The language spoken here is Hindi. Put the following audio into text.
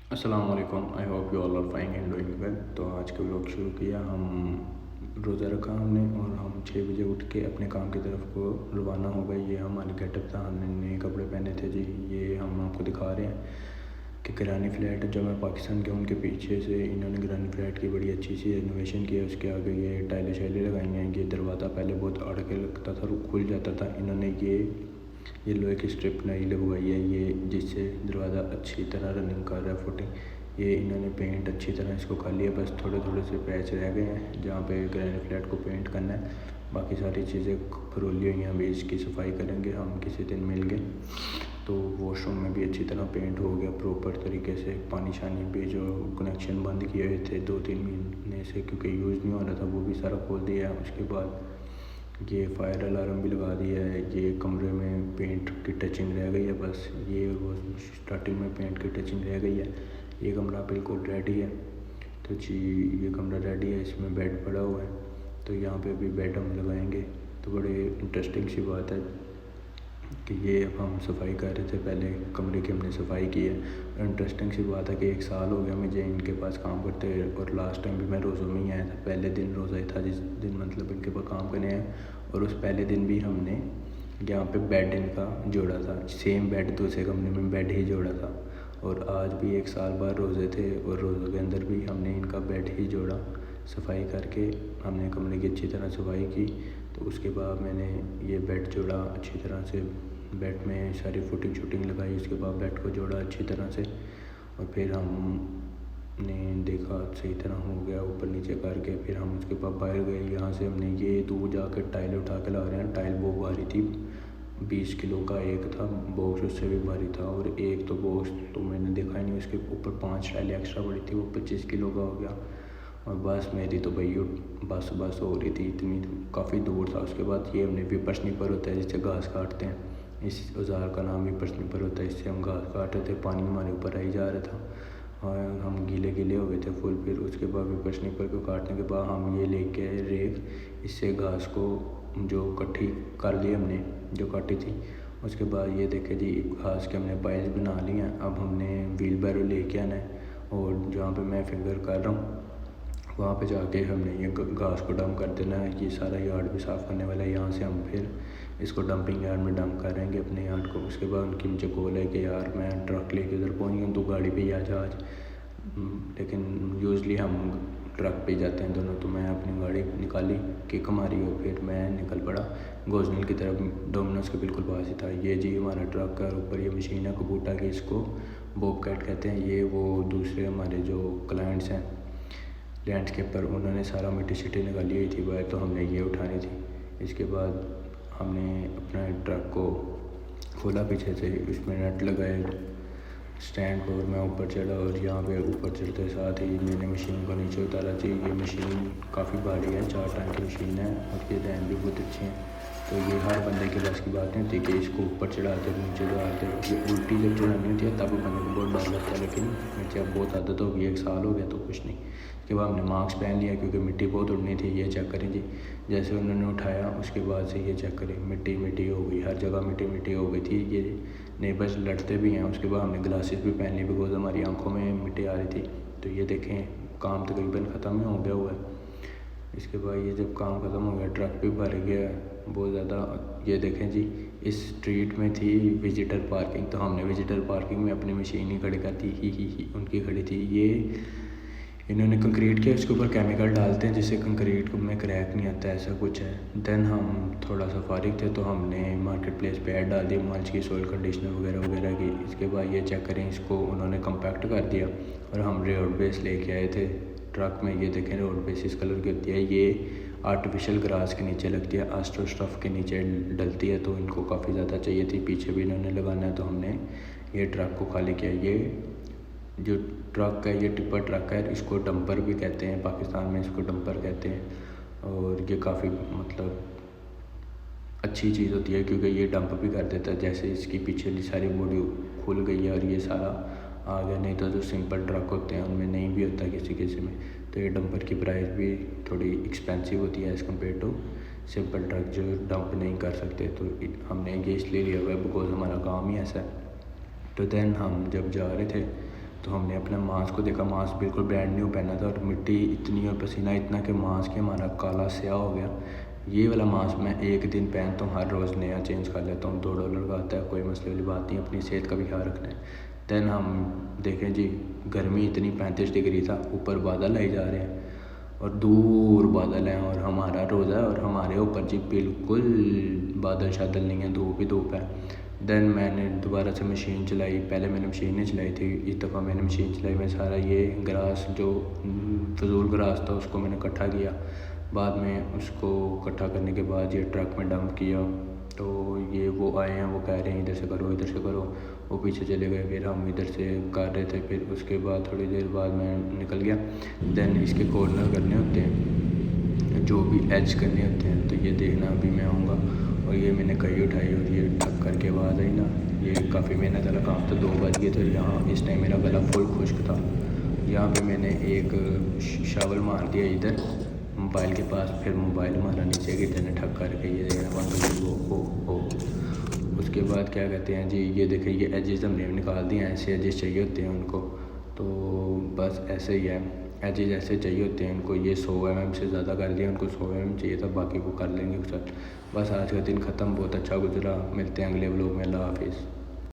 अस्सलाम वालेकुम। I hope you all are fine and doing well. तो आज के व्लॉग शुरू किया। हम रोज़ा रखा हमने और हम 6 बजे उठ के अपने काम की तरफ को रवाना हो गए। ये हमारे गेटअप था, हमने नए कपड़े पहने थे जी। ये हम आपको दिखा रहे हैं कि गिरानी फ्लैट जो मैं पाकिस्तान के उनके पीछे से इन्होंने गिरानी फ्लैट की बड़ी अच्छी सी रेनोवेशन की है। उसके आगे ये टाइलें शाइलें लगाई हैं। ये दरवाज़ा पहले बहुत अड़ के लगता था, खुल जाता था। इन्होंने ये लोहे की स्ट्रिप नई लगवाई है, ये जिससे दरवाज़ा अच्छी तरह रनिंग कर रहा है फुटिंग। ये इन्होंने पेंट अच्छी तरह इसको कर लिया, बस थोड़े थोड़े से पैच रह गए हैं जहाँ पे ग्रैनी फ्लैट को पेंट करना है। बाकी सारी चीज़ें फरोली हुई हैं, अभी इसकी सफाई करेंगे हम किसी दिन मिल गए। तो वॉशरूम में भी अच्छी तरह पेंट हो गया प्रॉपर तरीके से। पानी शानी भी जो कनेक्शन बंद किए हुए थे 2-3 महीने से क्योंकि यूज़ नहीं हो रहा था, वो भी सारा खोल दिया है। उसके बाद ये फायर अलार्म भी लगा दिया है। ये कमरे में पेंट की टचिंग रह गई है, बस ये वो स्टार्टिंग में पेंट की टचिंग रह गई है। ये कमरा बिल्कुल रेडी है। तो जी ये कमरा रेडी है, इसमें बेड पड़ा हुआ है। तो यहाँ पे भी बेड हम लगाएंगे। तो बड़े इंटरेस्टिंग सी बात है कि ये अब हम सफाई कर रहे थे, पहले कमरे की हमने सफाई की है। इंटरेस्टिंग सी बात है कि 1 साल हो गया मुझे इनके पास काम करते हुए, और लास्ट टाइम भी मैं रोज़ों में ही आया था। पहले दिन रोज़ा ही था जिस दिन मतलब इनके पास काम करने आए, और उस पहले दिन भी हमने यहाँ पे बेड इनका जोड़ा था। सेम बेड, दूसरे कमरे में बेड ही जोड़ा था। और आज भी 1 साल बाद रोज़े थे और रोज़ों के अंदर भी हमने इनका बेड ही जोड़ा। सफाई करके हमने कमरे की अच्छी तरह सफाई की। तो उसके बाद मैंने ये बेड जोड़ा अच्छी तरह से, बेड में सारी फुटिंग शूटिंग लगाई। उसके बाद बेड को जोड़ा अच्छी तरह से, और फिर हमने देखा सही तरह हो गया ऊपर नीचे करके। फिर हम उसके बाद बाहर गए। यहाँ से हमने ये दूर जाकर टाइल उठा के ला रहे हैं। टाइल बहुत भारी थी, 20 किलो का एक था बॉक्स, उससे भी भारी था। और एक तो बॉक्स तो मैंने देखा ही नहीं, उसके ऊपर 5 टाइल एक्स्ट्रा पड़ी थी, वो 25 किलो का हो गया। और बस मेरी तो भाई बस हो रही थी, इतनी काफ़ी दूर था। उसके बाद ये हमने विपर स्निपर होता है जिससे घास काटते हैं, इस औजार का नाम विपर स्निपर होता है। इससे हम घास काट रहे थे, पानी हमारे ऊपर आ ही जा रहा था और हम गीले गीले हो गए थे फुल। फिर उसके बाद विपर स्निपर को काटने के बाद हम ये लेके रेक, इससे घास को जो इकट्ठी कर ली हमने जो काटी थी। उसके बाद ये देखे जी घास के हमने पाइल्स बना ली हैं। अब हमने व्हील बैरो लेके आना है, और जहाँ पे मैं फिंगर कर रहा हूँ वहाँ पे जाके हमने ये घास को डंप कर देना है। ये सारा यार्ड भी साफ़ करने वाला है। यहाँ से हम फिर इसको डंपिंग यार्ड में डंप करेंगे अपने यार्ड को। उसके बाद उनकी मुझे कॉल है कि यार मैं ट्रक लेके उधर पहुँच गया, तो गाड़ी पे ही आ जा आज। लेकिन यूजली हम ट्रक पे जाते हैं दोनों। तो मैं अपनी गाड़ी निकाली, किक मारी और फिर मैं निकल पड़ा गोजनल की तरफ। डोमिनोज के बिल्कुल पास ही था। ये जी हमारा ट्रक है, और ऊपर ये मशीन है कबूटा की, इसको बॉबकैट कहते हैं। ये वो दूसरे हमारे जो क्लाइंट्स हैं लैंडस्केपर, उन्होंने सारा मिट्टी शिट्टी निकाली हुई थी बाहर, तो हमने ये उठानी थी। इसके बाद हमने अपना ट्रक को खोला पीछे से, उसमें नट लगाए स्टैंड पर, मैं ऊपर चढ़ा। और यहाँ पे ऊपर चढ़ते साथ ही मैंने मशीन को नीचे उतारा थी। ये मशीन काफ़ी भारी है, 4 टन की मशीन है, और ये रैम भी बहुत अच्छी है। तो ये हर बंदे के बस की बात नहीं होती कि इसको ऊपर चढ़ाते नीचे चढ़ाते। ये उल्टी जब चढ़ानी होती है तब बंदे को बहुत डर लगता है, लेकिन मुझे अब बहुत आदत हो गई, 1 साल हो गया तो कुछ नहीं। उसके बाद हमने मास्क पहन लिया क्योंकि मिट्टी बहुत उड़नी थी। ये चेक करें जी, जैसे उन्होंने उठाया उसके बाद से ये चेक करें मिट्टी मिट्टी हो गई, हर जगह मिट्टी मिट्टी हो गई थी। ये नेबर्स लड़ते भी हैं। उसके बाद हमने ग्लासेस भी पहन लिए बिकॉज हमारी आंखों में मिट्टी आ रही थी। तो ये देखें काम तकरीबन ख़त्म हो गया हुआ है। इसके बाद ये जब काम ख़त्म हो गया, ट्रक भी भर गया बहुत ज़्यादा। ये देखें जी, इस स्ट्रीट में थी विजिटर पार्किंग, तो हमने विजिटर पार्किंग में अपनी मशीन ही खड़ी कर दी। ही उनकी खड़ी थी। ये इन्होंने कंक्रीट किया, इसके ऊपर केमिकल डालते हैं जिससे कंक्रीट में क्रैक नहीं आता, ऐसा कुछ है। देन हम थोड़ा सा फारिग थे तो हमने मार्केट प्लेस पे ऐड डाल दी मल्च की, सॉइल कंडीशनर वगैरह वगैरह की। इसके बाद ये चेक करें, इसको उन्होंने कम्पैक्ट कर दिया और हम रोड बेस लेके आए थे ट्रक में। ये देखें रोड बेस इस कलर की होती है। ये आर्टिफिशियल ग्रास के नीचे लगती है, एस्ट्रोस्टफ के नीचे डलती है, तो इनको काफ़ी ज़्यादा चाहिए थी। पीछे भी इन्होंने लगाना है, तो हमने ये ट्रक को खाली किया। ये जो ट्रक है ये टिपर ट्रक है, इसको डंपर भी कहते हैं, पाकिस्तान में इसको डंपर कहते हैं। और ये काफ़ी मतलब अच्छी चीज़ होती है क्योंकि ये डंप भी कर देता है। जैसे इसकी पीछे सारी बॉडी खुल गई है और ये सारा आ गया, नहीं तो जो सिंपल ट्रक होते हैं उनमें नहीं भी होता किसी किसी में। तो ये डंपर की प्राइस भी थोड़ी एक्सपेंसिव होती है as compare to simple truck जो डंप नहीं कर सकते। तो हमने ये इसलिए लिया हुआ है बिकॉज हमारा काम ही ऐसा है। तो देन हम जब जा रहे थे तो हमने अपना मास्क को देखा, मास्क बिल्कुल ब्रांड न्यू पहना था और मिट्टी इतनी और पसीना इतना कि मास्क ही हमारा काला स्याह हो गया। ये वाला मास्क मैं एक दिन पहनता हूँ, हर रोज़ नया चेंज कर लेता हूँ। $2 का आता है, कोई मसले वाली बात नहीं, अपनी सेहत का भी ख्याल रखना है। दैन हम देखें जी, गर्मी इतनी 35 डिग्री था, ऊपर बादल आए जा रहे हैं और दूर बादल हैं और हमारा रोज़ा है और हमारे ऊपर जी बिल्कुल बादल शादल नहीं है, धूप ही धूप है। देन मैंने दोबारा से मशीन चलाई, पहले मैंने मशीन नहीं चलाई थी, इस दफ़ा मैंने मशीन चलाई। मैं सारा ये ग्रास जो फजूल ग्रास था उसको मैंने इकट्ठा किया। बाद में उसको इकट्ठा करने के बाद ये ट्रक में डंप किया। तो ये वो आए हैं, वो कह रहे हैं इधर से करो इधर से करो, वो पीछे चले गए, फिर हम इधर से कर रहे थे। फिर उसके बाद थोड़ी देर बाद मैं निकल गया। देन इसके कॉर्नर करने होते हैं, जो भी एज करने होते हैं, तो ये देखना अभी मैं आऊँगा। और ये मैंने कई उठाई और ये टक करके आवाज़ आई ना, ये काफ़ी मेहनत वाला काम था। 2 बज गए थे, यहाँ इस टाइम मेरा गला फुल खुश्क था। यहाँ पे मैंने एक शावल मार दिया इधर मोबाइल के पास, फिर मोबाइल हमारा नीचे गिरने ठक करके ये देखना बंद हो। उसके बाद क्या कहते हैं जी, ये देखें ये एजेस हमने निकाल दिए हैं, ऐसे एजेस चाहिए होते हैं उनको। तो बस ऐसे ही है, एजेस ऐसे चाहिए होते हैं उनको। ये 100 mm से ज़्यादा कर दिया, उनको 100 mm चाहिए था, बाकी वो कर लेंगे सर। बस आज का दिन ख़त्म, बहुत अच्छा गुजरा। मिलते हैं अगले व्लॉग में, अल्लाह हाफिज़।